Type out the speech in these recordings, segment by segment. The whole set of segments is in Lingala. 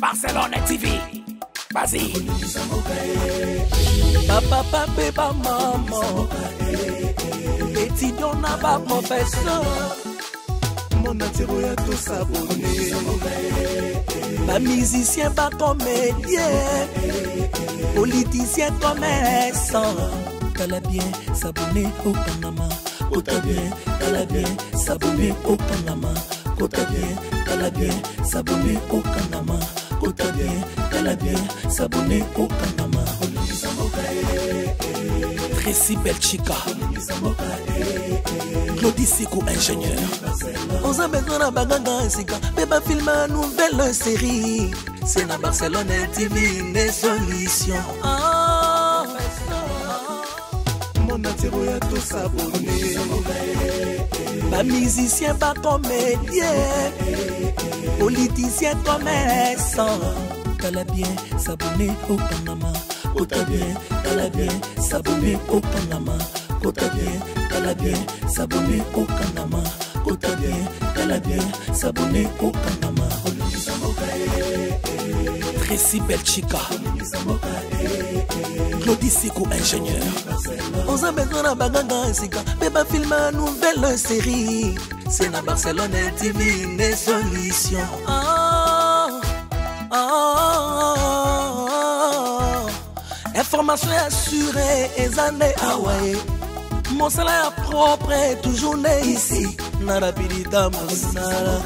Barcelone TV. Vas-y. Papa, papa, maman. Étudiant n'a pas professeur. Mon atiro ya tout s'abonner. Pas musicien, pas comédien. Politicien, commerçant. T'as bien s'abonner au Panama. T'as bien, t'as bien s'abonner au Panama. T'as bien, t'as bien s'abonner au Panama. T'as bien, t'as bien s'abonner au Panama. Tracy Belchica, Claudie Sikou, ingénieur. On a besoin d'un bagage, mais pas filmer une nouvelle série. C'est la Barcelone TV, les solutions. Mon atiro ya tout s'abonner. Pas musicien, pas comédien. Politicien, commerçant. T'as bien s'abonner au Panama. T'as bien s'abonner au Panama. T'as bien s'abonner au Panama. T'as bien s'abonner au Panama. Tracy Belchica, Claudie Sikou, ingénieur. On a besoin d'un bagage, mais pas filmer une nouvelle série. C'est la Barcelone TV, les solutions. Information assurée, et années Hawaii. Mon salaire propre est toujours né ici. Narapidita Moussala.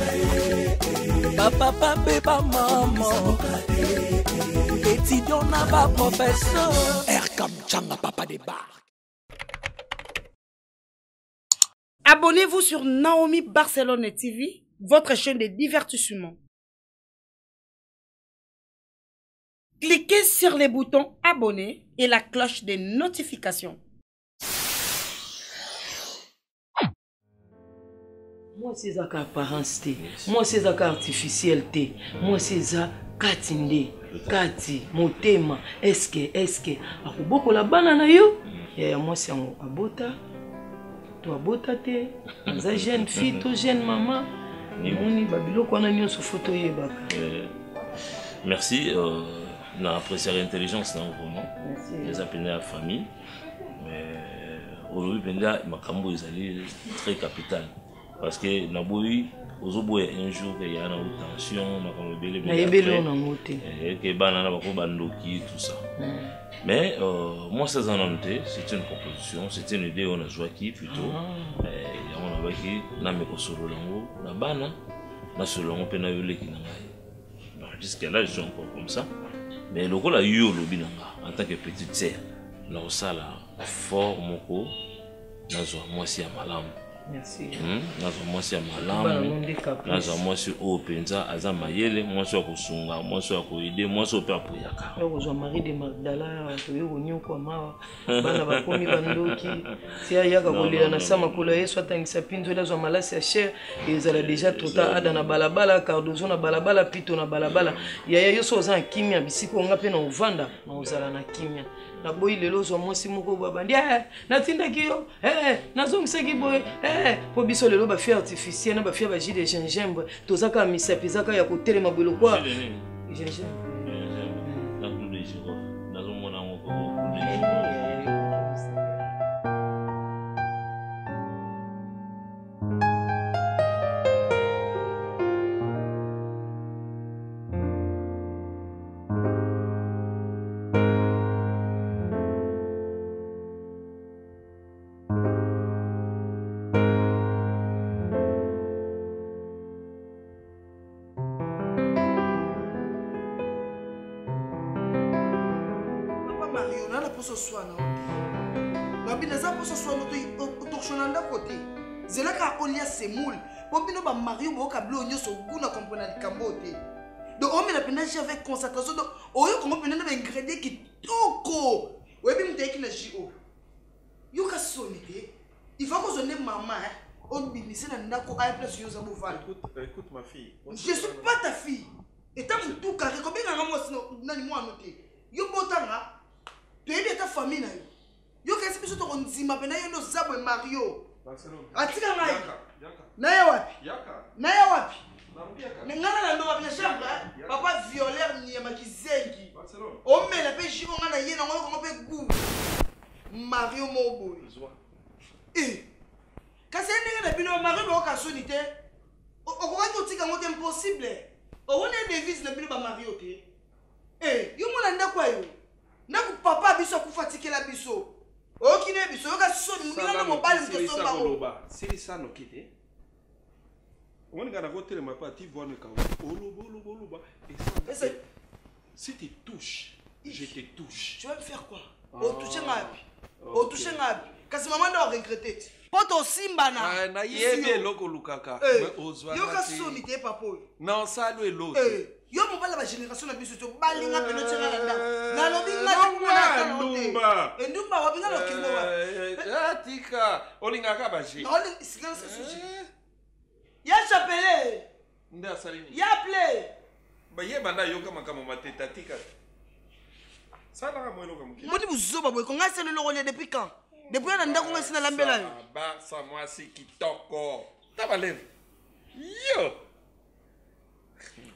Papa, papa, maman. Étudiant n'a pas professeur. Erkam Changa, papa débarque. Abonnez-vous sur Naomi Barcelone TV, votre chaîne de divertissement. Cliquez sur les boutons abonner et la cloche des notifications. Moi, c'est ça apparence. Moi, c'est ça artificiel. Moi, c'est ça katinde. Kati, motema. Est-ce que. Beaucoup la banane yo. Et moi, c'est un abota. Tu abota te. Za jeune fille, tu jeune maman. Ni babilo qu'on a mis sur photo yeba. Merci. On a apprécié l'intelligence, vraiment. Les appelés à la famille. Mais aujourd'hui, ma cambo est très capital. Parce que Naboui, un jour, il y a une tension, tout ça. Mais moi, c'est une proposition, c'est une idée, on a joué qui plutôt. On a qui n'a pas solo lango, la bana, n'a solo lango pena yole qui n'a pas. Jusqu'à là, je suis encore comme ça. Mais le rôle a eu au lobby en tant que petite sœur. Là, ça là, fort moko, moi si à malam. Merci. Moi si à malam. Moi si au penza, aza mayele, moi si à kusunga, moi si à kuide, moi si au père poyaka. Yo Marie de Magdala, yo nyoko mawa, bana bakomi bandoki. Si ayaka kolela na sama kola yeso atangisa pinzo la zo malasi ya cher, ezala déjà trop tard ada na balabala, cardozo na balabala, pito na balabala. Yaya yo so za kimia bisiko ngape na ovanda, na ozala na kimia. Na boy lelo zo mwasi moko babandi natinda kiyo nazongisa ki boy po biso lelo ba fie artificiel na ba fie ba jus de gingembre tozaka misapi zaka ya kotelema bolo kwa gingembre na clou de girofle nazomona moko ce soir non mais les apôtres ce soir nous torchons d'un côté c'est là qu'on y a ces moules pour que nous ba Mario bo kablo nyoso guna comprendre le cambote donc on met la peine avec concentration donc oyo comment peine na ingrédients qui toko ouais bi mteki na JO yo ka sonité il faut qu'on sonne maman on binissé na ndako à place yo za boval écoute ma fille je suis pas ta fille et tant tout carré combien nga moi sinon nani moi noté yo botanga tu es ta famille na yo kasi biso to konzima pena yo no zabwe Mario atika ngai na ya wapi na ya wapi ngana na ndo wapi chambre papa violer Mario Mobo. Eh. Kasi ndenge na bino Mario ba ka soni te. O ko ka tika ngote impossible. O wona devise na bino ba Mario te. Eh, yo mona ndako ayo. Ndako papa biso ku fatikela biso. O kine biso yo ka soni ngila na mobali mkoso bango. C'est ça no kite. On est gonna voter ma partie voir le cas. Oloba. Et ça. Si tu touches, je te touche. Tu vas me faire quoi? O toucher ngapi? O toucher ngapi? Kasi maman doit regretter. Poto simba na. Na yebe loko lukaka. Yo ka soni te papa. Non, ça lui l'autre. Yo mobala ba génération na biso to balinga peno tsenga na ndako. Na lobi Ndumba. Ndumba wabinga lo kendo wa. Tika, olinga ka baji. Na oli sikana se suji. Ya chapele. Nda salini. Ya play. Ba yeba na yo kama mateta tika. Ça là moi loka mukini. Modi buzoba boy ko ngase le loko depuis quand? Depuis na ndako ngase na lambela. Ba sa moi si kitoko. Tabalen. Yo.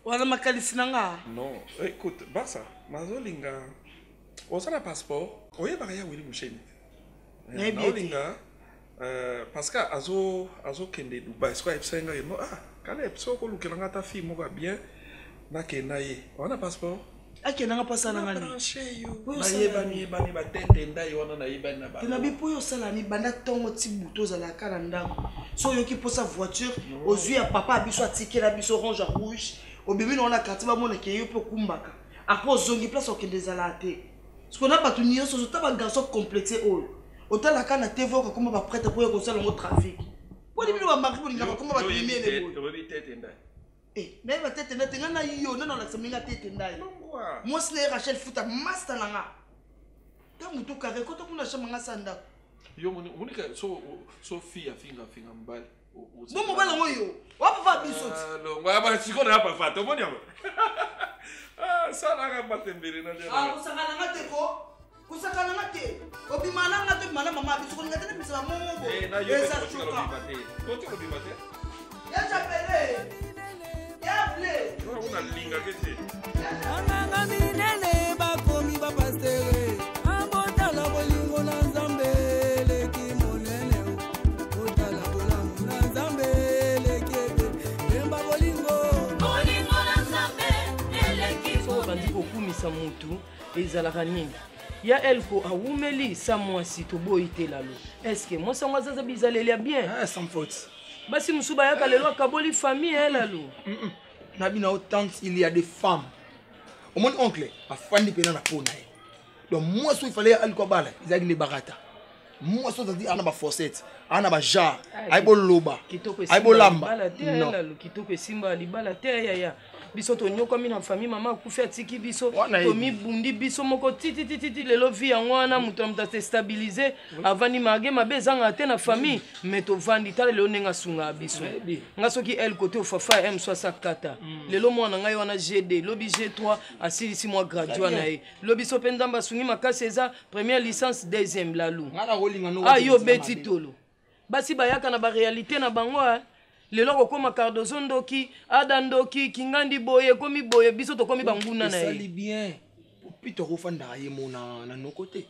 Wana makalisi nanga. Non, écoute, basa, mazolinga. Osana passeport, oyeba ya wili musheni. Naolinga parce que azo kende Dubai, soit epsenga yo kala epso ko lukelanga ta fille moko bien na kenaye. Wana passeport? Akenanga pasana ngani. Bayeba ni batete ndai wana na yeba na ba. Tena bipo yo sala ni banda tongo tibuto za la kala ndako. So yo ki posa voiture, ozui ya papa biso atikela biso orange rouge. Au bébé on a quartier ba mona ke yo pe kumbaka. Après zongi place au kende za la te. Ce qu'on a pas tout nier so ta ba garçon complexé o. Autant la kana TV ko comme ba prête pour ko sala ngo trafic. Pour libino ba mari pour ngaka comme ba timie le bo. Yo bi tete ndai. Eh, na ba tete na tenga na yo na la seminga tete ndai. Moi c'est Rachel Futa master nanga. Tangu to kare ko to kuna shama nga sanda. Yo monika so fille finga mbali. Bon mobala ngoyo. Wapa fa bisoti. Lo ngaba siko na hapa fa to moni aba. Sana ka batembere na jana. Kusakana ngate ko. Kusakana ngate. Obimana ngate mala mama biso ko ngate bisa momo. Na yo ko bimate. Ya chapele. Ya ple. Una linga kete. Anganga minene bakomi ba pastere. Ambota la bolingo na Nzambe leki monene. Ota la bolingo na Nzambe leki emba bolingo. Bolingo na Nzambe leki. So bandi okumisa mutu ezalaka nini? Ya elko awumeli sa mwasi to boyitela lo. Est-ce que moi ça moi ça bizalelia bien? Ah, sans faute. Basi musuba yaka lelo akaboli famille elle lo. Nabina autant il y a des femmes. Au mon oncle, a fandi pena na pona. Donc moi il fallait aller ko bala, izaki ne barata. Moi so dit ana ba fossette, ana ba jar, ay bo loba. Ay bo lamba. Non, kitoko simba libala te ya. Biso to nyoko mi na famille mama ku fait tiki biso to mi bundi biso moko titi lelo vi yango wana muto mta stabiliser avant ni mage mabezanga te na famille mais to vandi tale lelo nenga sunga biso nga soki el côté au fafa M64 lelo mwana ngai wana GD lobi G3 asili 6 mois gradué na ye lobi so pendamba sungi makase eza première licence deuxième lalu ayo beti tolo basi bayaka na ba réalité na bango lelo ko koma Cardozo ndoki adandoki kingandi boye komi boye biso to komi banguna na ye. Ça bien. Pito ko fanda ye mona na nos côtés.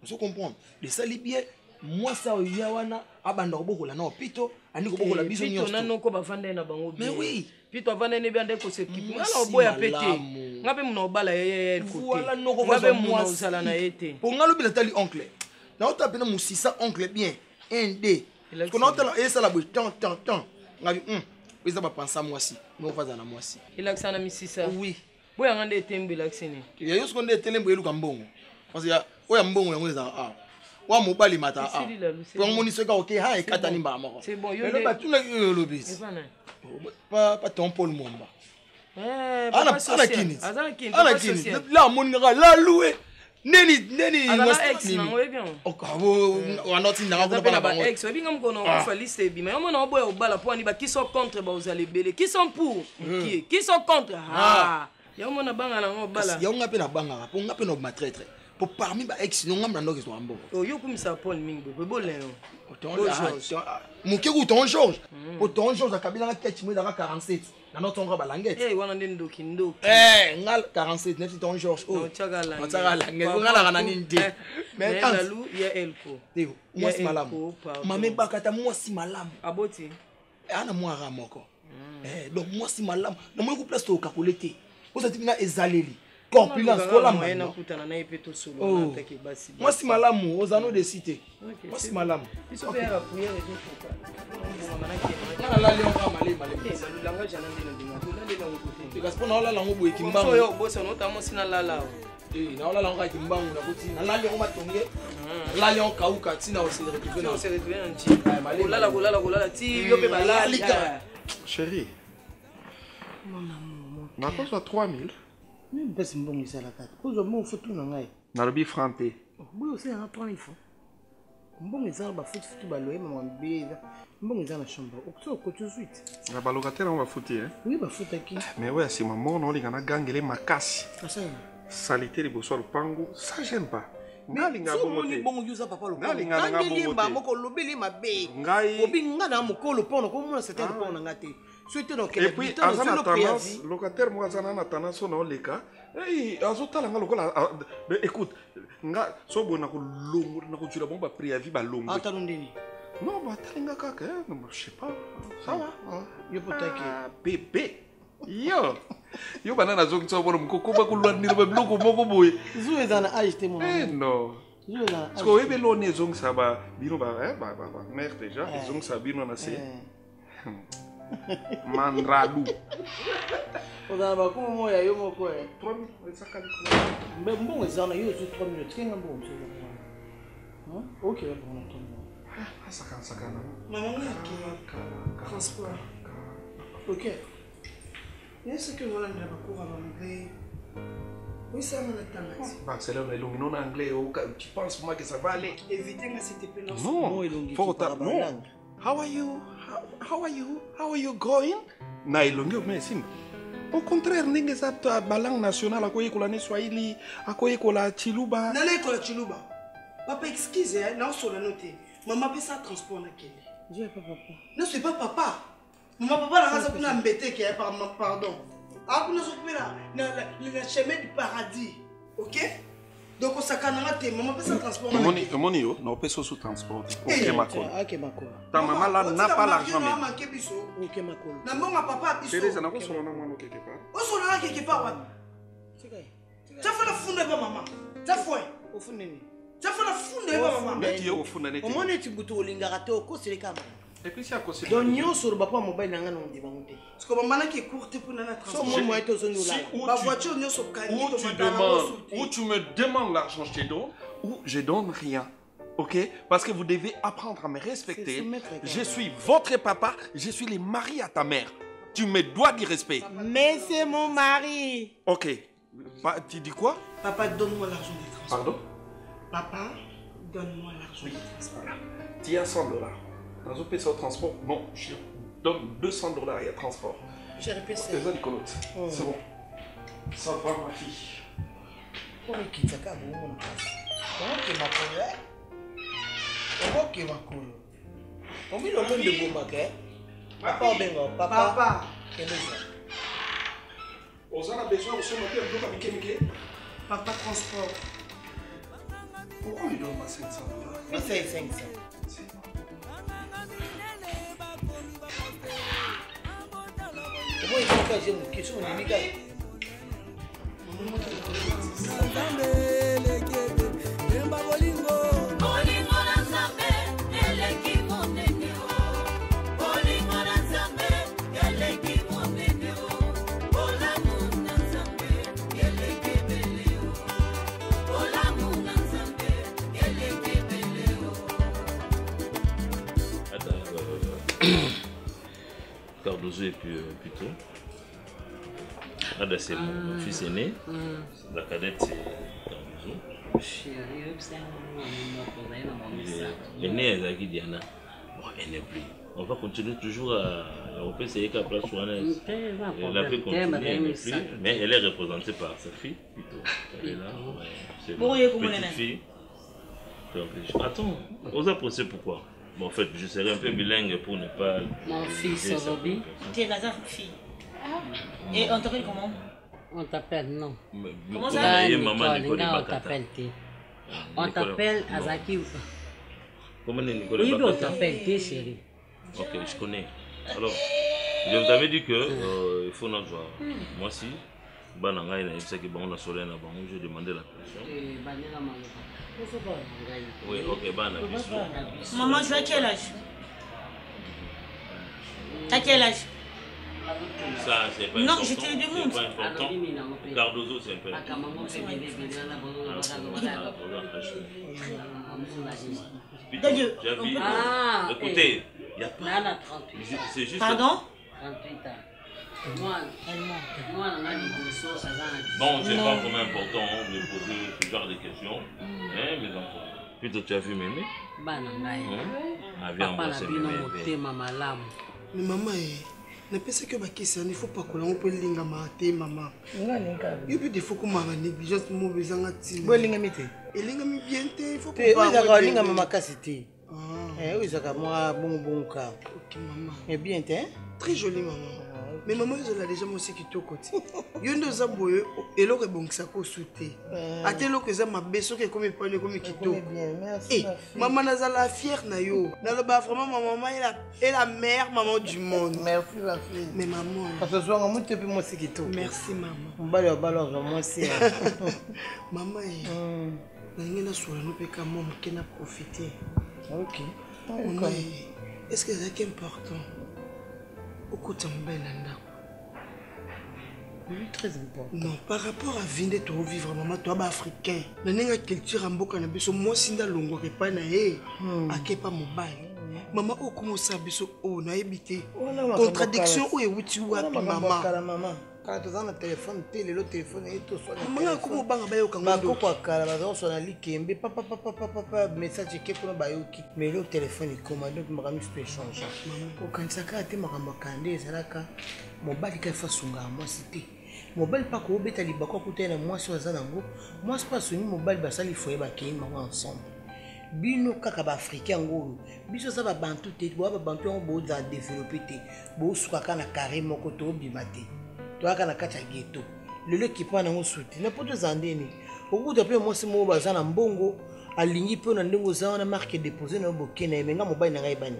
Vous comprenez? De ça bien. Moi ça ya wana abanda ko bokola na pito ani ko bokola biso nyonso. Pito nano ko bavanda na bango. Mais oui. Pito avanda ne biande ko s'équipe. Ngala boya pété. Ngabe mna obala ye côté. Voilà noko ngabe mna osala na yete. Pour ngalo bila tali oncle. Na otapena musisa oncle bien. ND. Ko na otala esa la bo tant. Ngabi ils ba penser moi si nous faisons na moi si il a sana misisa oui boya ngande tembe laksini ya yo sekonde telembo eluka mbongo parce ya oya mbongo yango eza wa mobali mata pour moni seka OK ha ekata ni mbama c'est bon yo le batuna yo lobis pas ton Paul Mwamba ana kini la moni la louer neni ex nango bien okabo wanoti ndanga ko ba ex binga mkono ko liste bi mais on na oboya obala po ani ba qui sont contre ba ozale belé qui sont pour qui sont contre ya mona banga na obala ya nga pe na banga po nga pe no matraitre pour parmi ba ex non ngam na ndo keso ambo yo kumisa Paul mingi bo leo moke ku ton George pour ton George akabila na ketch mo da 47 na notre on balangette wana ndi ndoki ngal 47 neuf ton George oh tsaga langette ngala kana nindi mais quand Lalu ya elko moi si malamu mame bakata moi si malamu aboti ana moi ramoko donc moi si malamu na moi ku place to kakolete osati bina ezaleli corpulence kola moyena kutana na epeto solo na take basi moi si malamu ozano de cité moi si malamu iso pe ya prière et tout na la lion ka malé langa jana ndino ndinga to ndele na ngote parce que na la lango boye kimbangu so yo bosa no tamo sina lala na la lango ka kimbangu na koti na la lion matonge la lion kauka tina o se retrouver na nchi kulala ti yo pe balali Chérie, ma cause à 3000. Même pas si bon ça la carte. Aujourd'hui, on faut tout dans l'air. Nalobi franté. Oui, aussi, on a 3000 francs. Bon, ils ont ba foot ba loyer maman bébé. Bon, ils ont la chambre. Au tout de suite. La balocataire on va foutre hein. Oui, ba foot qui. Mais ouais, si maman on les gana gangele makasi. Ça. Salité les bossoirs pango, ça gêne pas. Ngalinga bon yuza papa lo. Ngalinga ngabo moko lobeli mabe. Obi ngana mokolo pono ko mona c'était le pono ngate. Et puis, à la tendance, locataire, moi, j'ai une tendance sur les cas. Et à ce temps-là, écoute, si on a un bon préavis, non, je sais pas. Ça va. Yo peut-être bébé. Yo banana zong so bono mko kuba kulwa ni lo bloko moko boy. Zuwe zana ajte mo. Non. Zuwe zana. Parce que ebe lo ne zong sa ba bino ba ba mère déjà, zong sa bino na se. Mandralu. Oza ba ko mo ya yo moko e. 3000 sakali ko. Mais bon ezana yo sur 3 minutes kenga bon. OK, bon attends. Sakana. Maman qui transport. OK. Est-ce que voilà n'a pas cours à l'anglais? Oui, ça me l'attend. Barcelone est long en anglais. Tu penses moi que ça va aller? Évitez moi s'il te plaît. Non, non. How are you? How are you going? Na ilongi mais sim. Au contraire, ninge za ba langue nationale akoye kola ne Swahili, akoye kola Chiluba. Na le kola Chiluba. Papa excuse, na so la noter. Maman peut ça transport na kele. Je pas papa. Non, c'est pas papa. Maman papa la raza kuna mbete qui pardon. Ah kuna so pela le chemin du paradis. OK? Donc on s'akananga te maman peut ça transport. Moni yo, na opeso sous transport. OK makolo. OK makolo. Ta maman là n'a pas l'argent mais. OK makolo. Na mbonga papa biso. Teresa na ko solo na mwana quelque part. O solo na quelque part wa. Ça fait la funde ba maman. Ça fait. Au funde ni. Ça fait la funde ba maman. Mais tu au funde ne. Au moins tu buto olingaka te ko sele kama. Et puis si à cause donc nyo sur ba pa mobile nanga no ndi bangote. Parce que maman na ki courte pour na transport. So moi to zoni la. Ba voiture nyo so kangi to madame. Où tu me demandes l'argent je te donne ou je donne rien. OK? Parce que vous devez apprendre à me respecter. Je suis votre papa, je suis le mari à ta mère. Tu me dois du respect. Mais c'est mon mari. OK. Tu dis quoi? Papa, donne-moi l'argent du transport. Pardon? Papa, donne-moi l'argent du transport. Tu as $100. Dans un pays au transport, non, je donne $200 et à transport. J'ai répété. C'est ça, Nicolas. C'est bon. Ça va, ma fille. Comment est-ce que tu as mon place? Comment est-ce que tu as comment est-ce que tu as comment est-ce que tu as papa bengo, papa. Quel est ça? On a besoin de ce matin de bloc avec Mickey. Papa transport. Pourquoi il donne pas $500? Mais c'est 500. Comment il faut que j'ai une question de Mika? Cardozo et puis plutôt. Là, c'est mon fils aîné. La cadette, c'est Cardozo. L'aîné, elle a dit Diana. Bon, elle n'est plus. On va continuer toujours à On peut essayer qu'à place Chouanaise. Elle a pu continuer, mais elle est représentée par sa fille plutôt. Elle est là, ouais. C'est une petite fille. Donc, attends, on a posé pourquoi? Bon, en fait, je serais un peu bilingue pour ne pas... Mon fils, Roby. Tu es la fille. Et on t'appelle comment? On t'appelle, non. Comment ça? On t'appelle, on t'appelle Azaki. Comment Nicolas? Oui, on t'appelle, t'es chérie. Ok, je connais. Alors, je vous avais dit que il faut notre joie. Moi aussi, j'ai demandé la personne. Oui, ok, maman, tu as quel âge? À quel âge? Ça, c'est pas non, important. Je te le demande. C'est pas important. Cardozo, c'est un peu. Écoutez, il n'y a pas. C'est juste. Pardon? 38 ans. Moi, bon, c'est pas vraiment important de poser ce genre de questions. Hein, mes enfants. Plutôt, tu as vu Mémé? Mais maman, ne pense que ma question, il faut pas que l'on peut linga maté maman. Il peut des fois que maman négligence mon besoin à tirer. Bon linga mité. Et linga mi bien té, il faut pas. Oui, d'accord, linga maman cassité. Oui, ça moi bon cas. Ok maman. Et bien té. Très jolie maman. Mais maman, je l'ai déjà aussi qui te côté. Yondo zamboye, et l'eau est bon que ça peut sauter. A tel que ça m'a baissé comme il peut comme qui to. Eh, maman n'a la fière na yo. Dans le bas vraiment maman est la mère maman du monde. Merci la fille. Mais maman. Parce que souvent moi tu peux moi c'est qui to. Merci maman. Balo moi aussi. Maman eh. Na sur nous peut quand même qu'elle a profité. OK. Maman, est-ce que c'est important? Oui, très important. Non, par rapport à vivre to vivre maman toi africain. Na nenga culture amboka na biso moi sinda longo ke pa na e akepa mobile. Maman o comment ça biso o na ebité. Contradiction o e wuti wapi maman. Quand tu as un téléphone, le téléphone est tout seul. Maman comment banga ba yo kango. Ba ko kala ba so na likembe papa message ke ko ba yo ki. Mais le téléphone est commandé donc makami se échange. Ko kanisa ka te makamba kande salaka mobali ka fasunga moi cité. Mobile pas ko beta libako ko tena moi so za nango. Moi c'est pas soni mobile ba sali foye ba ke mama ensemble. Bino kaka ba africain ngolo. Biso za ba bantu te bo ba bantu on bo za développer te. Bo suka kana carré moko to bimate. Toi kana kacha ghetto lelo kipa na ngosuti na poto zandeni okuta pe mosi mo bazana mbongo alingi pe na ndingo za na marque déposer na bokena menga mobile na ngaibani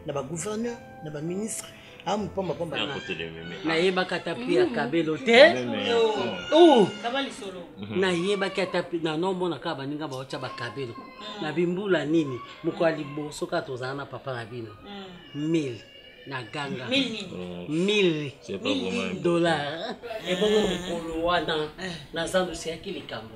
na ba gouverneur na ba ministre am pamba na yeba katapi ya kabelo te oh kabali solo na yeba katapi na nombo na ka baninga ba ocha ba kabelo na bimbula nini moko aliboso ka tozana papa na bino 1000 na ganga 1000 dollars et bon mokolo wana na zandu siaki likambo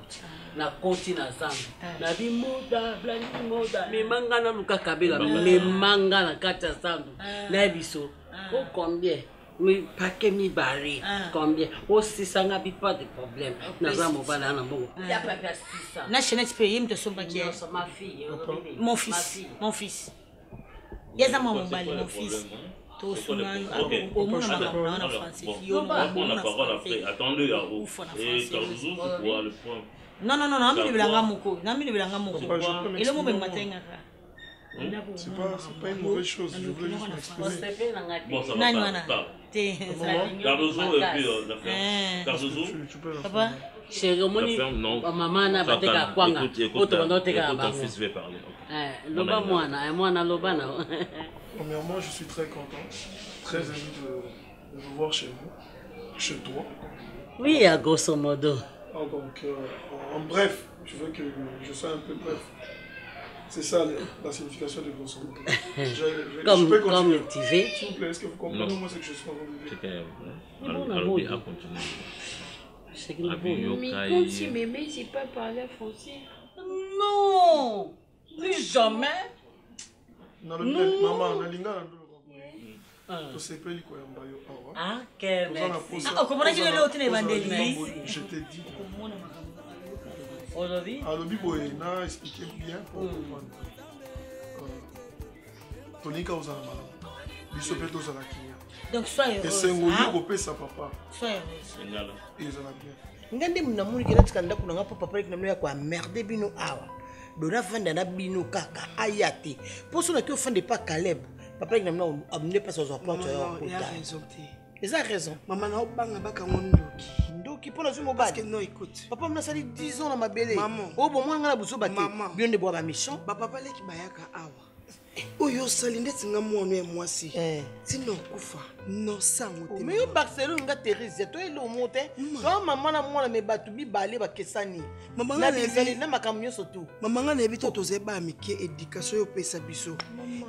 na konti na zandu na bimoda blani moda memanga na luka kabela memanga na kati ya zandu na biso o combien oui paquet mi barré combien o 600 bi pas de problème na za mobala na bongo ya pas 600 na chaîne payer me somba qui ma fille mon fils yeza mon fils. On a parole après. Attendez, le point. Non, et le moment matin. C'est pas une mauvaise chose, je voulais juste m'exprimer. Bon, ça va. Cardozo et puis l'affaire. Cardozo, papa. Chérie, maman n'a pas été à Kwanga. Ton fils veut parler. Loba moi, loba na. Premièrement, je suis très content, très ému de vous voir chez vous, chez toi. Oui, à grosso modo. Donc, en bref, je veux que je sois un peu bref. C'est ça la signification de grosso modo. Comme tu veux. S'il vous plaît, est-ce que vous comprenez moi ce que je suis en train de dire? Mais quand tu m'aimais, j'ai pas parlé français. Non, plus jamais. Non, maman, on a linga to sepeli ko yamba yo awa. Ah, quel merci. Ah, comment est-ce que l'autre n'est pas délié? Je t'ai dit. Aujourd'hui? Alors, Biboé, n'a expliqué bien pour comprendre. Tonika aux Alama, Bissopé aux Alakinia. Donc sois heureuse. Et c'est un gros coupé ça, papa. Sois heureuse. Génial. Ils en ont bien. Ngande mna muni kila tikanda kuna ngapa papa kina mna kwa merde bino awa. Dona fanda na bino kaka ayate. Pour cela que fande pas Caleb. Papa kina mna amener pas sur porte ya. Il a raison. Ils ont raison. Maman na obanga baka ndoki. Ndoki pour la suite Parce que non écoute. Papa mna sali 10 ans na mabele. Maman. Oh bon moi ngana buso bate. Bien de bois ba méchant. Papa leki bayaka awa. Oyo sali ndeti nga mwana ya mwasi. Sino kufa. No sango te. Mais yo Barcelone nga Thérèse, toi elo monte. Toi maman na mwana me batu bi balé ba kesani. Maman na na bizali na makamyo surtout. Maman nga na ebito to zeba mike éducation yo pesa biso.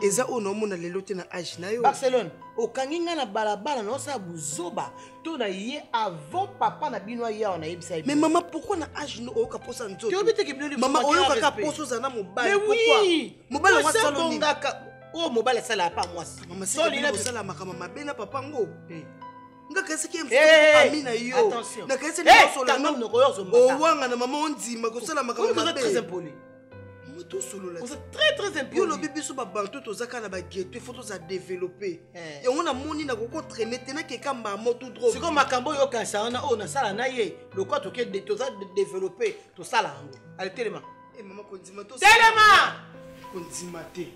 Eza ono mona lelo te na âge na yo. Barcelone, okangi nga na balabala na osa buzoba. To na ye avant papa na bino ya na yebisa. Mais maman pourquoi na âge no oka posa nzoto? Tu obite ke bino maman oyo ka poso za na mobile. Pourquoi? Mobile wa salon. Oh mobile sala pas moi. Maman c'est que sala makama mabena papa ngo. Nga kese ki amina yo. Attention. Na kese ni solo na no koyozo mbata. O wanga na maman ondima ko sala makama mabena. Vous êtes très impoli. Moto solo là. Vous êtes très impoli. Yo lo bibi so ba bantu to zaka na ba ghetto photos za développer. Et on a moni na ko traîner tena ke kamba moto drôle. C'est comme makambo yo kansa na o na sala na ye. Le quoi to ke to za développer to sala ngo. Allez téléma. Et maman kondima to. Téléma. Kondima te.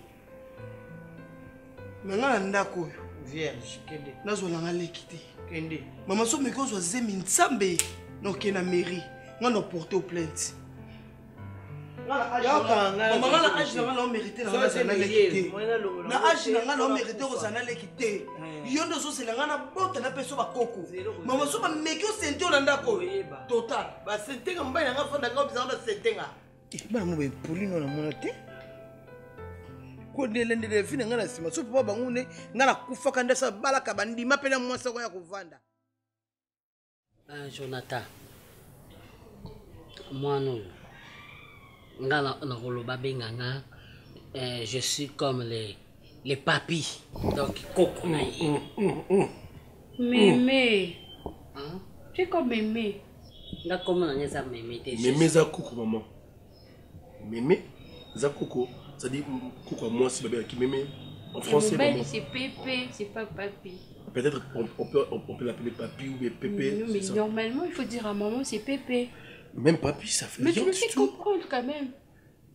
Nanga ndako vierge kende nazola nga lekite kende mama so meko zo zemi nsambe no ke na mairie ngana porter plainte mama ngana âge nga na mériter na lekite na âge nga na mériter ko zana lekite yo ndo zo sela nga na bota na peso ba koko mama so ba meko sente na ndako total ba sente nga mbaya nga fanda nga bizanga na sente nga bana mo be polino na monote kodele fine ngana sima so papa bangune ngana kufa kanda sa balaka bandima pena mwasa ko ya kuvanda. Jonathan mwana ngana na koloba benganga je suis comme les papis donc koko na ye. Mémé. Tu es comme Mémé. Nga comme na nyeza Mémé te. Mémé za koko maman. Mémé za koko. Ça dit, pourquoi moi, si qui m'aimait en français. C'est Pépé, c'est pas Papi. Peut-être on peut l'appeler Papi ou Pépé. Non, mais normalement, il faut dire à maman, c'est Pépé. Même Papi, ça fait mais rien. Mais tu le fais comprendre quand même.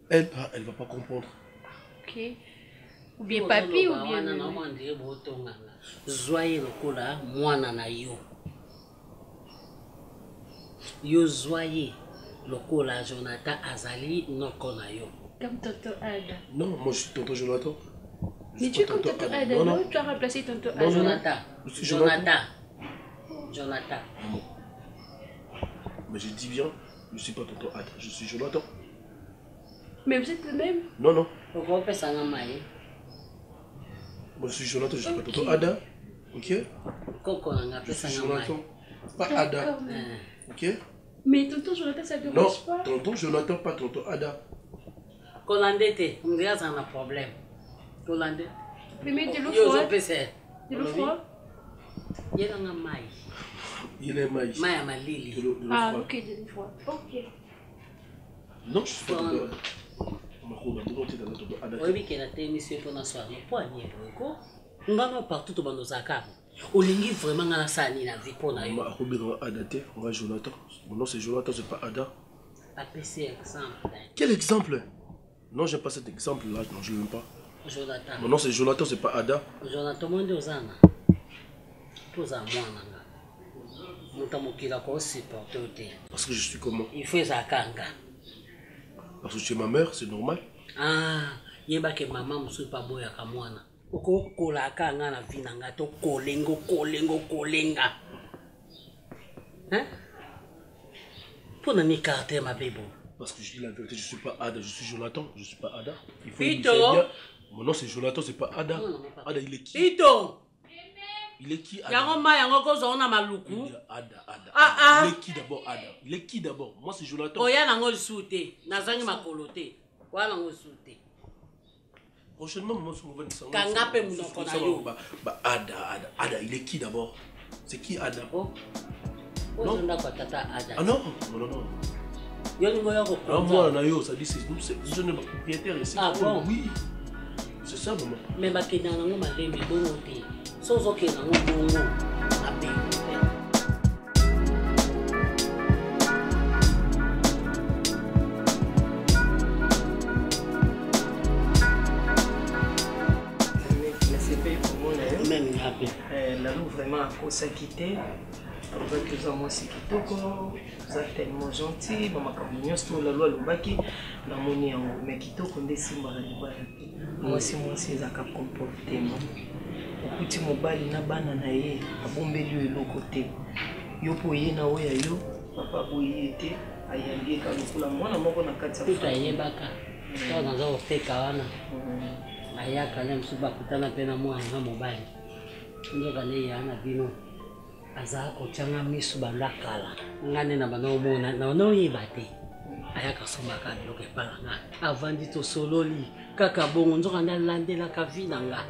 Elle va pas comprendre. Ok. Ou bien Papi ou bien Zoye lokola mwana na yo. Yo zoye lokola Jonathan azali noko na yo. Comme tonton Ada. Non, moi je suis tonton Jonathan. Mais tu es comme tonton Ada, non? Tu as remplacé tonton Ada. Jonathan. Jonathan. Mais je dis bien, je suis pas tonton Ada, je suis Jonathan. Mais vous êtes le même? Non, non. Pourquoi on fait ça? Moi je suis Jonathan, je suis pas tonton Ada. Ok? Je suis Jonathan, pas Ada. Ok? Mais tonton Jonathan, ça ne te dérange pas? Non, tonton Jonathan, pas tonton Ada. Colandé, on dirait que ça a un problème. Colandé. Mais de l'eau froide. De l'eau froide. Il y a un maïs. Il y a un maïs. Maïs à ma lili. Ah, ok, de l'eau froide. Ok. Non, je suis pas tonton Ada. Oui, qu'elle a été émission pour la soirée. Pourquoi il y a un peu? Partout au bando Zakar. On est vraiment dans la salle, il a vu pour la. On va Jonathan. Mon nom c'est Jonathan, c'est pas Ada. APC exemple. Quel exemple? Non, j'aime pas cet exemple là, non, je l'aime pas. Jonathan. Mon nom c'est Jonathan, c'est pas Ada. Jonathan, moi je suis parce que je suis comment? Il faut ça kanga. Parce que tu es ma mère, c'est normal. Ah, il y a que maman ne pas boya kamwana. Oko kola kanga na vinanga to kolenga. Hein? Pour ne m'écarter ma bébé. Parce que je dis la vérité, je suis pas Ada, je suis Jonathan, je suis pas Ada. Il faut Ito. bien. Mon nom c'est Jonathan, c'est pas Ada. Ada, il est qui? Ito. Il est qui Ada? Yango kozo na maluku. Ada. Ah. Il est qui d'abord Ada? Il est qui d'abord? Moi c'est Jonathan. Oya nango soute, nazangi makolote. Wa nango soute. Prochainement, moi je vais vous Kanga pe munoko na yo. Ada, il est qui d'abord? C'est qui Ada? Non. Ah non. Moi, Nayo, ça dit c'est nous, je ne propriétaire ici. Ah bon? Oui. C'est ça, maman. Mais ma kena nango malembe bongo te. Sozo ke nango bongo. Abe. Même happy. La loup vraiment a cause à quitter. Avec les hommes aussi qui toquent, vous êtes tellement gentil. Maman Camignon, c'est la loi Lubaki, la monnaie en mais qui toque, on décide de moi aussi, c'est un comportement. Au petit mobile, il n'a pas d'anaïe, à bomber lui de l'autre côté. Yo pour y na oya yo, papa pour y était, à y aller quand nous la moi, on a quatre tout à y baka. Toi dans un hôtel kawana. Aya quand même suba kutana pena moi na mobile. Ndio kale ya na bino. Aza kochanga misu bandakala ngane na banomona na onoyiba te ayaka somaka biloko epala nga avandi tosololi kaka bongo nzoka ndalandelaka vi na nga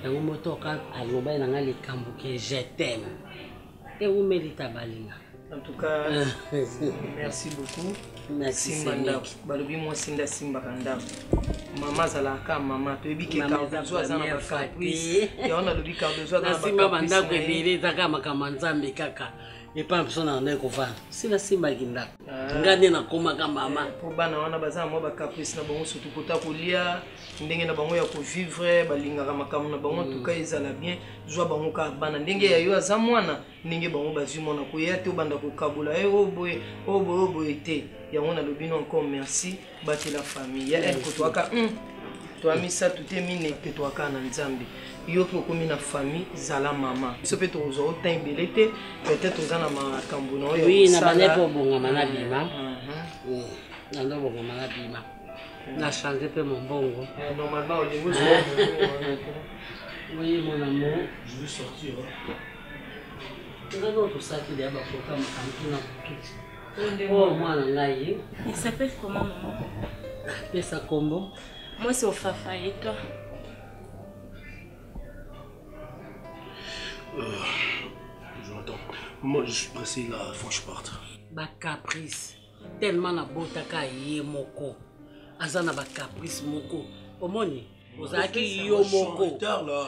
yango motoka alobai na nga likambo ke je t'aime eumelita balinga. En tout cas, merci beaucoup. Merci Simba balobi moi sinda Simba kanda. Mama zalaka mama to ebi ke kardozo azana ba caprice. Ya ona lobi kardozo azana ba caprice. Simba banda ko ebele zaka makama nzambe kaka. Epa mpsona na ko fa. Sina Simba kinda. Ngane na koma ka mama. Po bana wana bazana mo ba caprice na bango surtout kota kolia ndenge na bango ya ko vivre balinga makamo na bango tout cas ezala bien. Zwa bango ka bana ndenge ya yo azamwana ndenge bango bazwi mona ko ya te banda ko kabula oboye te. Yango na lobino encore merci bati la famille ya elle ko toaka to ami ça tout est mine pe toaka na nzambe yo ko komi na famille zala mama so pe to zo tembelete peut-être ozana makambo na yo oui na bane po bonga mana bima na ndo bonga mana bima na changer pe mon bongo normalement au niveau oui mon amour Je veux sortir. Tout ça qui est d'abord pour oh, moi, il s'appelle comment, maman? Pesa Combo. Moi, c'est au Fafa et toi? J'entends. Moi, je suis pressé là, il faut que je parte. Ba caprice. Tellement na botaka ye moko. Azana ba caprice moko. Omoni. Ozalaki yo moko.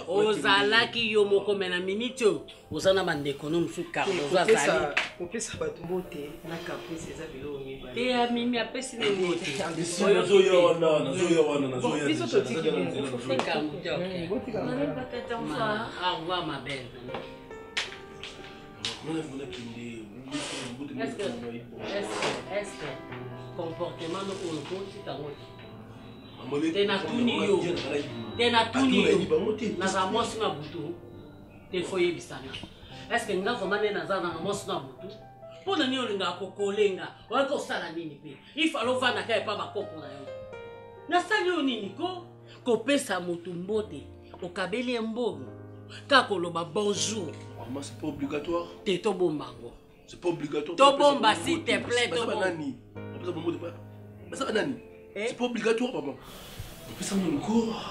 Ozalaki yo moko mais na minute ozana bande économie sur carte. Ozazali. On peut ça battre beauté na caprice eza bilo mi ba. Et a mimi apesi ne beauté. Nazo yona. Biso to tiki. Au revoir ma belle. Est-ce que comportement no onko titango. Tena tuni yo na za mosi na butu te foye bisana. Est-ce que nga vraiment na za na mosi na butu pona ni olinga kokolenga wako sala nini pe ifalo vana ka pa ba koko na yo na sali yo nini ko pesa mutu mbote okabeli mbongo ka koloba bonjour. Maman, c'est pas obligatoire. Te to bombango. C'est pas obligatoire. To bomba s'il te plaît to bomba. Mais ça va nani. C'est pas obligatoire, maman. On peut s'en donner encore.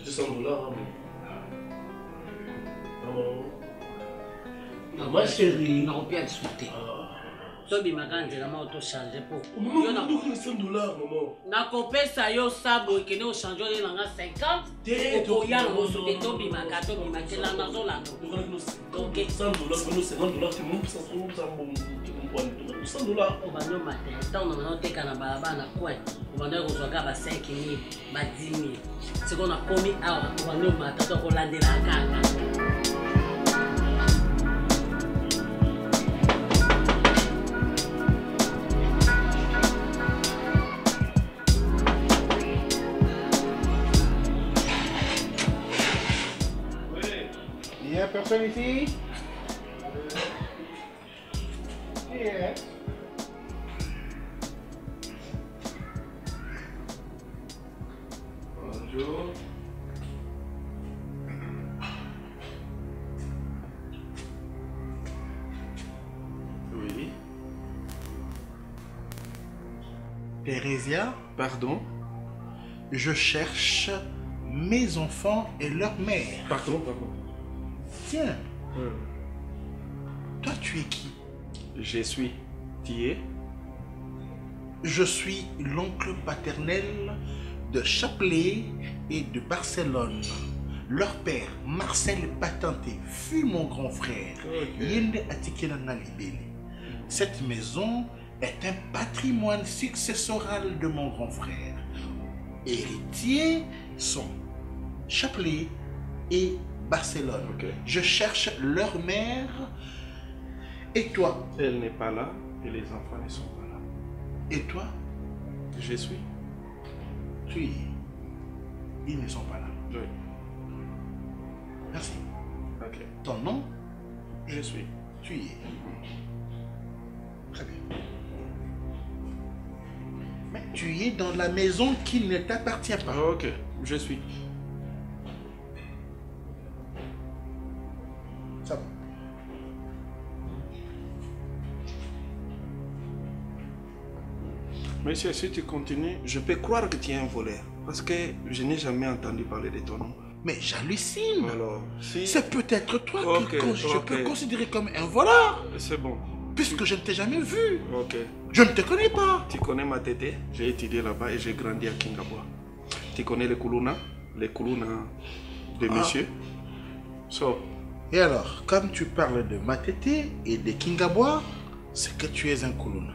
J'ai $200, hein. Maman. Ma chérie. On peut souhaiter. Tobi maganze na auto changer pour. Yo na $100, maman. Na kopesa yo sabo ekene o changer le nanga 50. Te to ya no so te tobi makato bi makela na zola. Donc $100, nous $50 tu m'ouvres ça bon $100. O banyo matin. Tant on a teka na balaba na quoi. O banyo ko zoga ba 5000, ba 10000. C'est qu'on a commis awa o banyo matin to ko landela kanga. Il y a personne ici? Yes. Bonjour. Oui. Thérésia, Pardon? je cherche mes enfants et leur mère. Pardon. Tiens. Toi, tu es qui? Je suis Thier. Je suis l'oncle paternel de Chapelet et de Barcelone. Leur père, Marcel Patenté, fut mon grand frère. Yende Atikela Nalibele. Cette maison est un patrimoine successoral de mon grand frère. Héritiers sont Chapelet et Barcelone. Je cherche leur mère. Et toi? Elle n'est pas là et les enfants ne sont pas là. Et toi? Je suis. Tu es. Ils ne sont pas là. Oui. Merci. Ok. Ton nom? Je suis. Tu y es. Très bien. Mais tu es dans la maison qui ne t'appartient pas. Ok, je suis. Ça va. Monsieur, si tu continues, je peux croire que tu es un voleur. Parce que je n'ai jamais entendu parler de ton nom. Mais j'hallucine. Alors, si... C'est peut-être toi que je peux considérer comme un voleur. C'est bon. Puisque je ne t'ai jamais vu. Ok. Je ne te connais pas. Tu connais ma tété? J'ai étudié là-bas et j'ai grandi à Kingabwa. Tu connais les Kuluna de monsieur? Et alors, comme tu parles de Matete et de Kingabwa, c'est que tu es un Kuluna.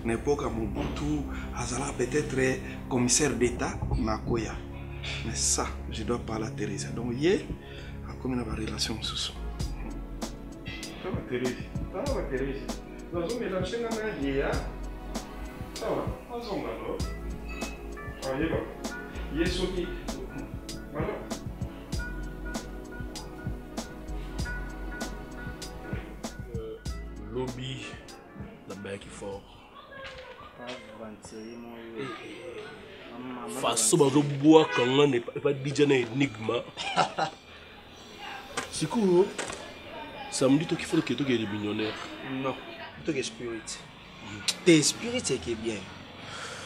N'époque à Mobutu, Azala peut-être commissaire d'État, Nakoya. Mais ça, je dois parler à Thérèse. Donc, hier, comme une relation sous ça. Ça va, Thérèse. Ça va, Thérèse. Nous avons mélangé la main hier. Ça va, on s'en va alors. Ah, il va. Il est sauté. Voilà. Lobby, la baie qui est fort. Façon de boire quand on n'est pas déjà un énigme. C'est cool. Ça me dit qu'il faut que tu aies des millionnaires. Non, tu es spirit. T'es spirit, c'est qui est bien.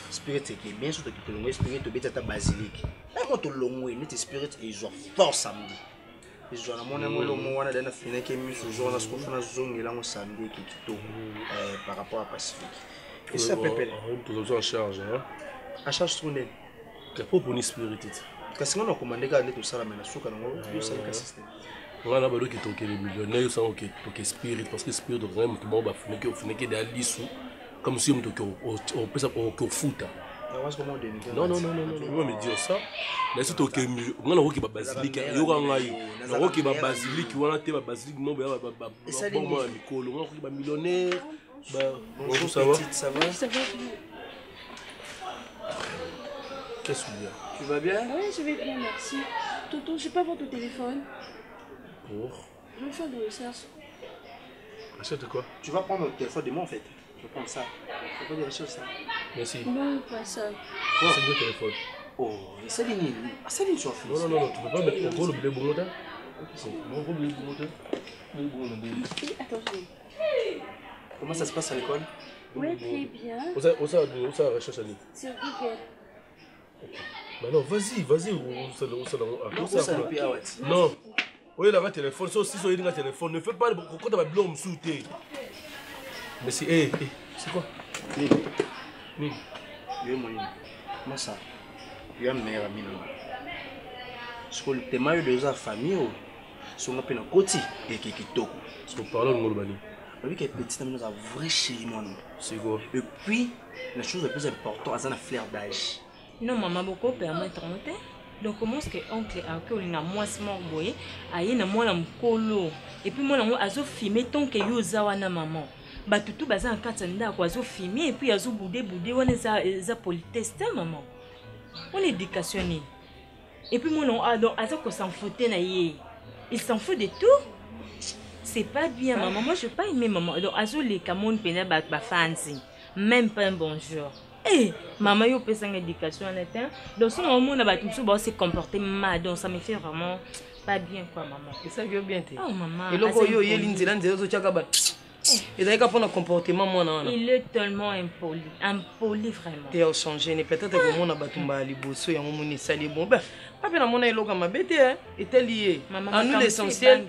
Spirit, c'est qui est bien, surtout que tu as spirit, tu as ta basilique. Et moi, tu as l'ongoué, tu es spirit et ils ont fort samedi. Ils ont mon amour, on a des filles qui mis ce jour, on a ce qu'on fait dans zone et là on samedi qui est par rapport à Pacifique. Et ça peut être. On en charge, hein? À charge sur nous. Qu'est-ce que pour une spirit? Parce qu'on a commandé garder tout ça là, mais la souka, on ça le système. On a besoin que les millionnaires sont que spirit parce que spirit vraiment tout le monde va finir que des lissous comme si on peut ça au foot. Non, on me dire ça. Mais surtout que on a qui basilique, il y aura un qui va basilique, on a été basilique, non, bon, moi, Nicole, on a qui millionnaire. Bonjour, ça va? Ça va? Ça va. Qu'est-ce que tu veux? Tu vas bien? Oui, je vais bien, merci. Tonton, j'ai pas votre téléphone. Pour? Je vais faire des recherches. Achète quoi? Tu vas prendre le téléphone de moi en fait. Je prends ça. Je vais faire des recherches ça. Merci. Non, pas ça. Quoi? C'est le téléphone. Oh, Saline, Saline, tu as fait. Non, tu peux pas mettre le blé bon moteur. Mon blé bon moteur. Attends, comment ça se passe à l'école? Oui, très bien. Où ça recherche à lui? Sur Google. Bah non, vas-y, non. Oui, là, téléphone, ça aussi, il y a un téléphone. Ne fais pas quand tu as blanc, me souter. Mais c'est, c'est quoi? Oui. Comment ça? Il y a un meilleur ami. Parce que le thème de la famille, c'est un peu de côté et qui est tôt. Parce qu'on parle de Molbani. Oui, qui est petit, mais nous avons vrai chéri, mon. C'est quoi? Et puis, la chose la plus importante, c'est un flair d'âge. Non, maman, beaucoup permettre de donc comment est-ce que oncle a que on a moi smart boy aye na moi na mkolo et puis moi na moi azo filmer tant que yo zawana maman ba tutu baza en katanda ko azo filmer et puis azo boudé on za politesse maman on éducationné et puis moi non alors azo ko s'en foutait na yé il s'en fout de tout c'est pas bien maman moi je pas aimer maman alors azo les camon pena ba fancy même pas un bonjour. Eh, maman, yo peut une éducation en état. Donc, si maman n'a pas tout ça, se comporter mal, donc ça me fait vraiment pas bien, quoi, maman. Et ça, yo bien, oh, maman. Et là, yo, yo, l'inzéland, zéro, zéro, tchakabat. Et d'ailleurs, pour un comportement, moi, il est tellement impoli vraiment. Tu as changé, peut-être que mon abatumba ali bosso, ya mon sali bon. Ben, pas bien mon aïlo comme bête, hein, était lié. À nous l'essentiel.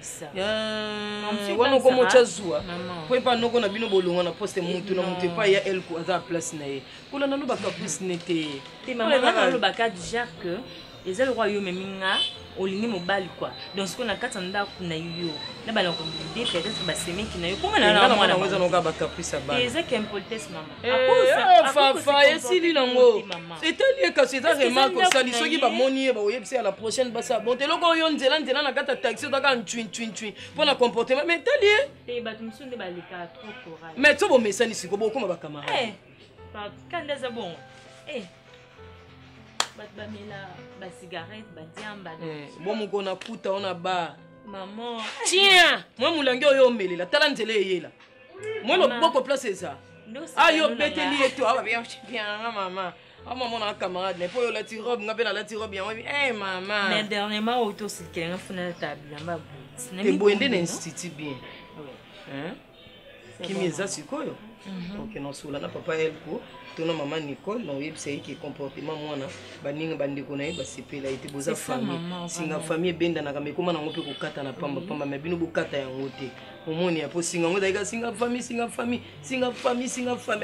Wana comme chazua. Pour pas nous qu'on a bien bolon, on a posté mutu na mutu pas ya elle ko à place naé. Pour la nanu baka plus nete. Te maman na lo baka du genre que les le royaume minga olingi mobali quoi. Donc ce qu'on a quatre ndako na yo. Na bala ko mbide peut-être ba semi ki na yo. Comment na na mwana weza noka ba caprice ba. Eza que impolitesse maman. Fa esili nango. C'était lié que c'est ça remarque ça li soki ba moni ba oyebisi à la prochaine ba ça. Bon te loko yo nzela na kata taxi to ka twin pour la comportement mais t'es lié. Te ba tumsunde ba leka trop courage. Mais to bo mesani siko bo kuma ba camarade. Eh. Pas quand c'est bon. Eh. Ba cigarette, ba diamba. Bon mon kona puta on a ba. Maman. Tiens, moi mulangi oyo melela tala nzele yela. Moi le boko place ça. Ayo beteli eto aba bien maman. Ah maman na camarade, mais pour la tirobe, ngapela la tirobe bien. Eh maman. Mais dernièrement auto c'est quelqu'un fona table là ba. Te boende na institut bien. Hein? Qui meza sikoyo. OK non sola na papa elko. Tona maman Nicole na website qui comportement mwana baninga bandeko na ye basepela ete boza famille singa famille benda na kamekoma na ngope kokata na pamba pamba mais bino bokata yango te omoni ya po singa ngo daika singa famille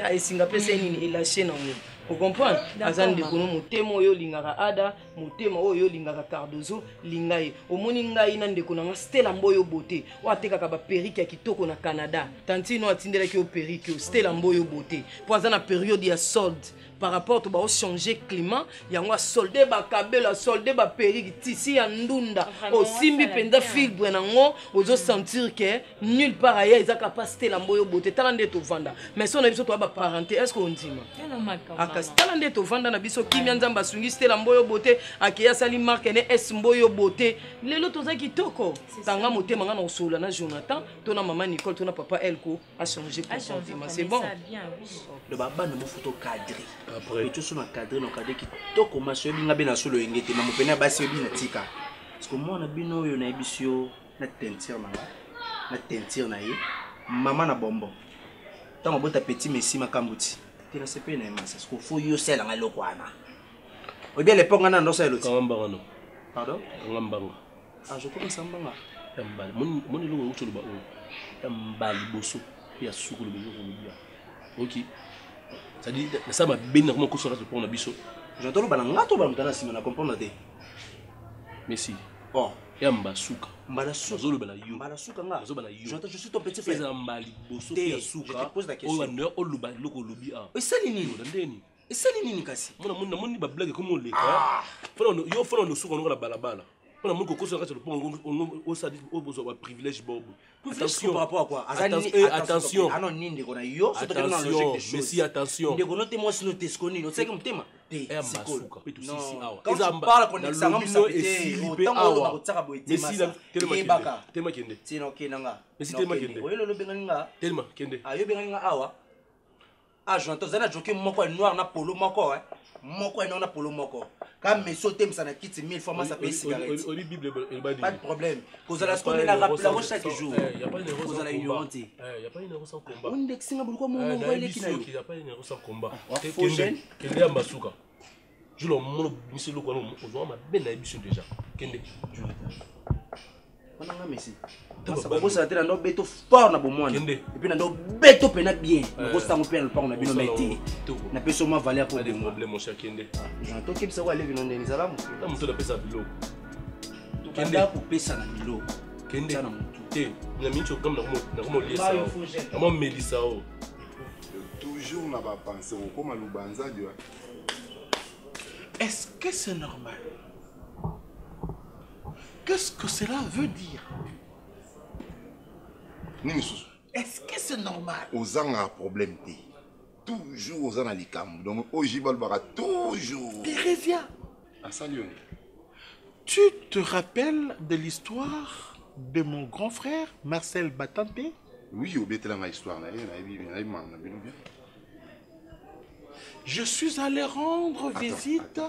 ay singa pesa nini elache na ngo vous comprenez azan de kono motema oyo lingaka ada motema oyo lingaka Cardozo lingai omoni ngai na ndeko na Stella Mboyo Beauté o atekaka ba perruque ya kitoko na Canada tantino atindelaki o perruque o Stella Mboyo Beauté po azana période ya solde par rapport to ba o changer climat yango solde ba kabela solde ba perruque tisi ya ndunda o simbi penda fibre nango ozo sentir que nulle part ailleurs ezaka pas Stella Mboyo Beauté tala ndeto vanda mais son abiso to ba parenté est-ce qu'on ndima tala ndeto vanda na biso kimia nzamba sungi Stella Mboyo Beauté akeya sali marque ne S Mboyo Beauté lelo toza kitoko tanga motema nga na osola na Jonathan tona maman Nicole tona papa Elko a changé comportement c'est bon le baba na mofuto cadré après tu sona cadré no cadré kitoko maso binga bena solo engete na mopena basi bina tika parce que moi na bino yo na ebisio na teinture na ye maman na bombo tant bota petit messi makambuti tena sepe na massa parce que faut yo sela nga lokwana ou bien l'époque ngana ndo selo ti ngambanga no pardon ngambanga je commence mbanga tambali mon lo ngo tsholo ba o tambali boso ya suku lo bezo ko bia OK ça dit ça m'a bien comment ko sera pour na biso j'entends le bananga to ba mutana sima na comprendre te merci bon ya mbasuka mbasuka zolo bala yo mbasuka nga zo bala yo j'entends je suis ton petit frère mbali boso ya suka je te pose la question o wana o luba loko lubi a et ça nini ndeni et ça nini kasi mona ba blague comme on le fona yo fona no suka no la balabala on a mon coco sur le pont on ça dit au besoin privilège bob attention par rapport à quoi attention ah non ninde kona yo c'est dans la logique des choses mais si attention ndeko note moi sino tesconi no tseke mutema te sikola petu sisi awa quand tu parles qu'on examen ça peut awa ba kotsaka boyete masa tellement kende tino kenanga mais si tellement kende oyelo lo benga tellement kende ayo benga awa ah j'entends zana joker moko noir na polo moko moko na polo moko quand me sauter me ça na kiti 1000 fois moi ça paye cigarette au bible il va dire pas de problème cause la ce la rappelle chaque jour il y a pas une cause la ignorante il y a pas une sans combat on dexinga beaucoup mon ngwele kinayo il y a pas une sans combat kende ya mbasuka je le mono miselo ko no ozo ma ben na biso déjà kende on a merci ça va ça tena ndo beto fort na bomwana et puis ndo beto pena bien ko stango pena pa na bino meti na peso ma valeur pour des problèmes mon cher kende j'entends que ça va aller vino ndeni salamu ta muto na pesa bilo kende ku pesa na bilo kende na muto te na mincho comme na komo liesa na mo melisa o toujours na ba penser ko malubanza dio. Est-ce que c'est normal? Qu'est-ce que cela veut dire? Est-ce que c'est normal? Aux un problème. Toujours aux analikam. Donc, au Jibal Bara, toujours. Thérésia. À salut. Tu te rappelles de l'histoire de mon grand frère, Marcel Batante? Oui, j'ai oublié la histoire. Je suis allé rendre visite.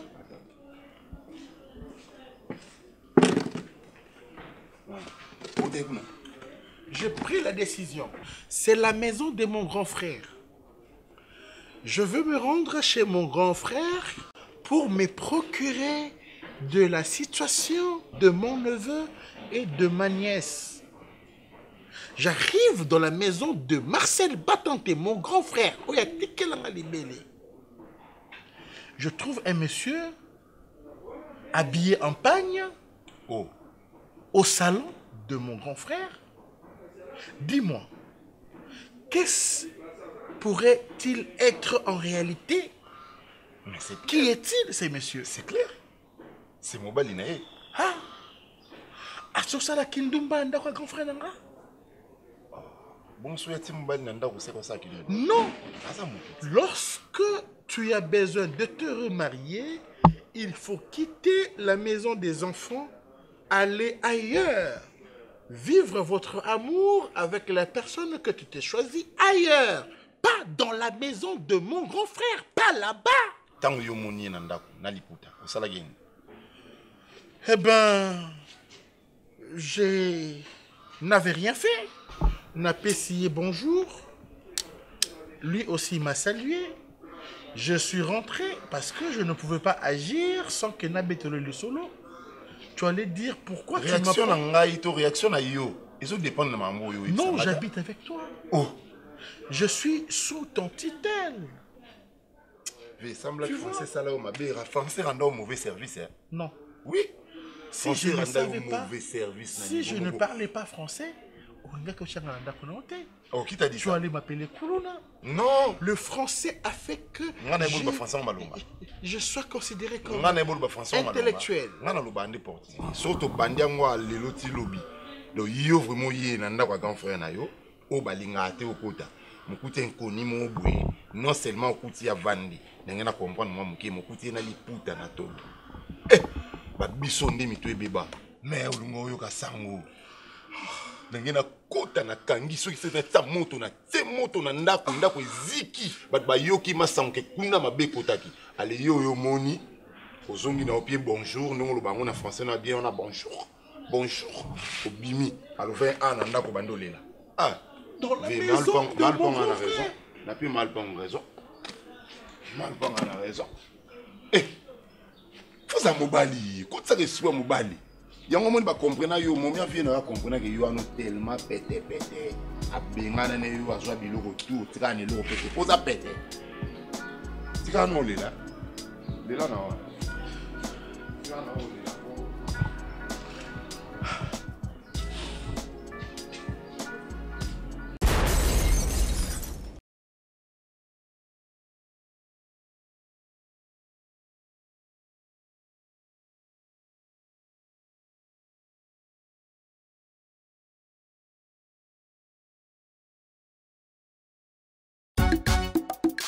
j'ai pris la décision. C'est la maison de mon grand frère. Je veux me rendre chez mon grand frère pour me procurer de la situation de mon neveu et de ma nièce. J'arrive dans la maison de Marcel Batanté, mon grand frère. Je trouve un monsieur habillé en pagne au salon de mon grand frère. Dis-moi, qu'est-ce pourrait-il être en réalité? Qui est-il, ces messieurs? C'est clair. C'est mon balinae. Ah, Asosala Kindumba Ndakwa grand frère Nanga? Non. Lorsque tu as besoin de te remarier, il faut quitter la maison des enfants, aller ailleurs. Vivre votre amour avec la personne que tu t'es choisie ailleurs. Pas dans la maison de mon grand frère, pas là-bas. Eh ben, je n'avais rien fait. N'a pas essayé bonjour. Lui aussi m'a salué. Je suis rentré parce que je ne pouvais pas agir sans que Nabetele le solo. Tu allais dire pourquoi réaction tu m'as pas... réaction à yo. Ils dépend de ma mot. Non, j'habite avec toi. Oh. Je suis sous ton titel. Il semble que français ça là ma belle français rend au mauvais service. Non. Oui. Si je ne savais pas, si je ne parlais pas français, oh, qui t'a dit tu ça? allais m'appeler Kuluna. Non. Le français a fait que je sois considéré comme intellectuel. Surtout bandiangwa leloti lobby. Donc yo vraiment yé nanda kwa grand frère na yo o balinga ate okota. Mukute nkoni mo bwe non seulement okuti ya vandi. Ndengena comprendre moi muke mukuti na liputa na tolo. Eh ba biso nde mitwe beba. Mais olungo yo ka sango. Ndengena kota na kangi soki c'est ta moto na ndako ziki bat ba yoki masanke kuna mabekotaki. Ale yo moni ozongi na opie bonjour non lo bango na français na bien on a bonjour. Bonjour, au Bimi, alors fait un anda ko bandolela. Ah, dans la maison de mon a raison. N'a plus Malpong raison. Malpong a raison. Eh, faut ça mobali, quand ça que soit mobali. Yango mon ba comprendre yo mon bien vient na comprendre que yo ano tellement pété. A bengana ne yo azwa biloko tout, tika ne lo pété. Faut ça pété. Tika no lela. Lela na wa. Tika na wa.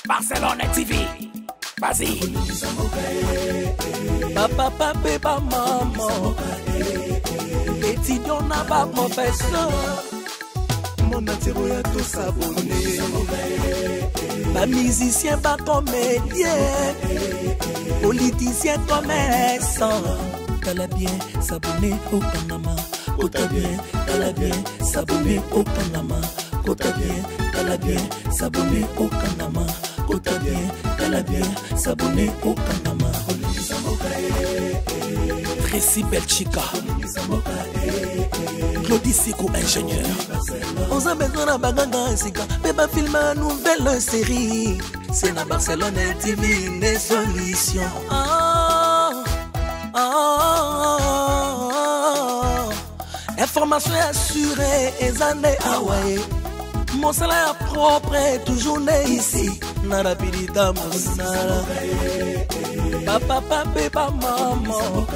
Barcelone TV, vas-y. Papa, papa, maman. Étudiant n'a pas professeur. Mon atiro ya tout s'abonner. Pas musicien, pas comédien. Politicien, commerçant. T'as bien s'abonner au Panama. T'as bien, t'as bien s'abonner au Panama. T'as bien s'abonner au Panama. T'as bien s'abonner au Panama. Tracy Belchica, Claudie Sikou, ingénieur. On a besoin de baganga sika, mais pas filmer une nouvelle série. C'est la Barcelone TV, les solutions. Information assurée, et années Hawaii. Mon salaire propre est toujours né ici. Narapidita Mosala. Papa, papa, maman.